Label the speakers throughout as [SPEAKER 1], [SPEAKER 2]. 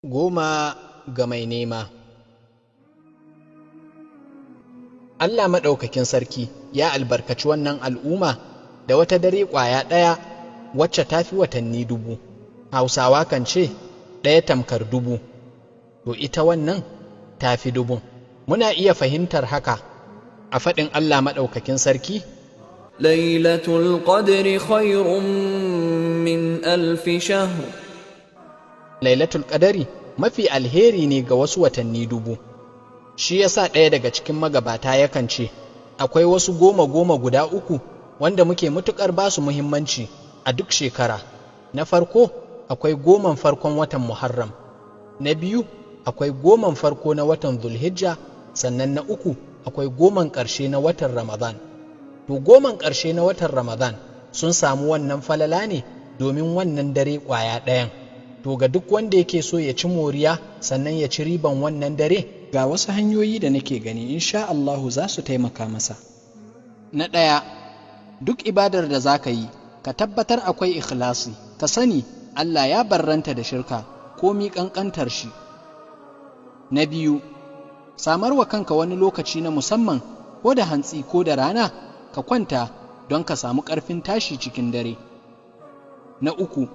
[SPEAKER 1] Goma ga mai nema. Allah maɗaukakin sarki ya albarkaci wannan al'umma da wata dare ƙwaya ɗaya wacce ta fi watanni 1000. Hausawa kan ce ɗaya tamkar 1000, to ita wannan ta fi 1000. Muna iya fahimtar haka a faɗin Allah maɗaukakin sarki,
[SPEAKER 2] Lailatul qadri khairun min alfi shahr.
[SPEAKER 1] Lailatul qadari mafi alheri ne ga wasu watanni 1000. Shi yasa ɗaya daga cikin magabata yakan ce akwai wasu 10 guda uku wanda muke mutukar ba su muhimmanci a duk shekara. Na farko akwai 10 farkon watan Muharram, na biyu akwai 10 farko na watan Zulhijja, sannan na uku akwai 10 ƙarshe na watan Ramadan. To 10 ƙarshe na watan Ramadan sun samu wannan falala ne domin wannan dare ƙwaya ɗayan. To ga duk wanda yake so ya ci moriya sannan ya ci riban wannan dare, ga wasu hanyoyi da nake gani insha Allahu za su taimaka masa. Na ɗaya, duk ibadar da za ka yi ka tabbatar akwai ikhlasi, ka sani Allah ya barranta da shirka komi ƙanƙantar shi. Na biyu, samar wa kanka wani lokaci na musamman ko da hantsi ko da rana ka kwanta don ka samu ƙarfin tashi cikin dare. Na uku,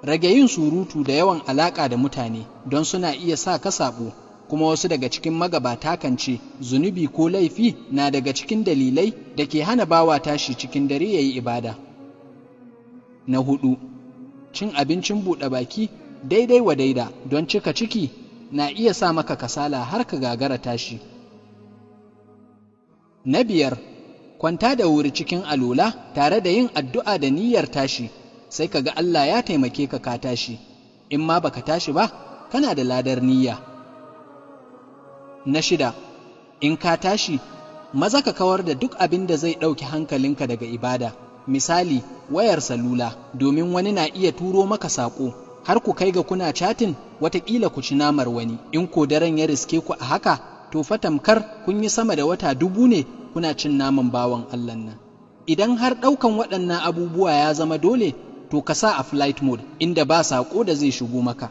[SPEAKER 1] rage yin surutu da yawan alaƙa da mutane don suna iya sa ka saɓo, kuma wasu daga cikin magabata kan ce zunubi ko laifi na daga cikin dalilai da ke hana bawa tashi cikin dare ya yi ibada. Na hudu, cin abincin buɗe baki daidai wa daida don cika ciki na iya sa maka kasala har ka gagara tashi. Na biyar, kwanta da wuri cikin alola tare da yin addu'a da niyyar tashi, sai ka ga Allah ya taimake ka ka tashi, in ma baka tashi ba kana da ladar niyya. Na shida, in ka tashi maza ka kawar da duk abin da zai ɗauki hankalinka daga ibada, misali wayar salula, domin wani na iya turo maka saƙo har ku kai ga kuna chatin, wataƙila ku ci namar wani. In ko daren ya riske ku a haka, to fa tamkar kun yi sama da wata 1000 ne kuna cin naman bawan Allah nan. Idan har ɗaukan waɗannan abubuwa ya zama dole, to ka sa a flight mode inda ba saƙo da zai shigo maka.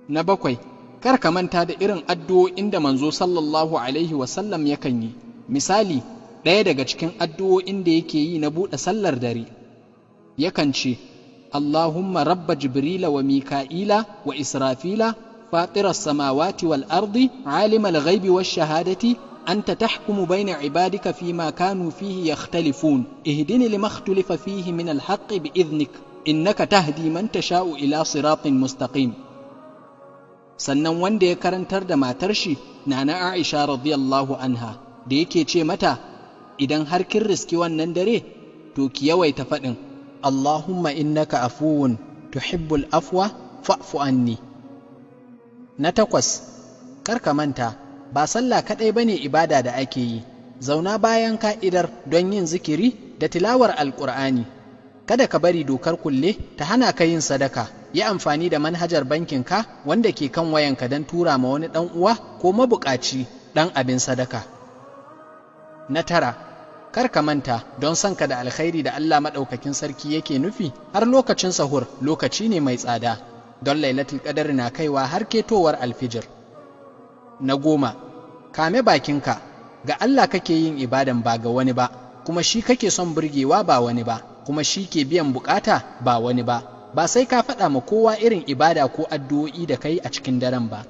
[SPEAKER 1] Na bakwai, kar ka manta da irin addu'o'in da manzo sallallahu alaihi wasallam yakan yi. Misali, ɗaya daga cikin addu'o'in da yake yi na buɗe sallar dare yakan ce, Allahumma rabba Jibrila wa Mika'ila wa Israfila fatiras samawati wal ardi alimal ghaibi wash shahadati أنت تحكم بين عبادك فيما كانوا فيه يختلفون اهدني لما اختلف فيه من الحق بإذنك إنك تهدي من تشاء إلى صراط مستقيم. sannan wanda ya karantar da matar shi Nana Aisha radiyallahu anha da yake ce mata idan har kin riski wannan dare to ki yawaita faɗin Allahumma innaka afuwun tuhibbul afwa fa'fu anni. Na 8, kar ka manta ba sallah kaɗai ba ne ibada da ake yi, zauna bayan ka'idar don yin zikiri da tilawar alƙur'ani. Kada ka bari dokar kulle ta hana ka yin sadaka, yi amfani da manhajar bankinka wanda ke kan wayanka don tura ma wani ɗan uwa ko mabuƙaci ɗan abin sadaka. Na 9, kar ka manta don son ka da alkhairi da Allah maɗaukakin sarki yake nufi, har lokacin sahur lokaci ne mai tsada, don lailatul qadr na kaiwa har ketowar alfijir. Na 10, kame bakinka, ga Allah kake yin ibadan ba ga wani ba, kuma shi kake son burgewa ba wani ba, kuma shi ke biyan bukata ba wani ba, ba sai ka faɗa ma kowa irin ibada ko addu'o'i da kai a cikin daren ba.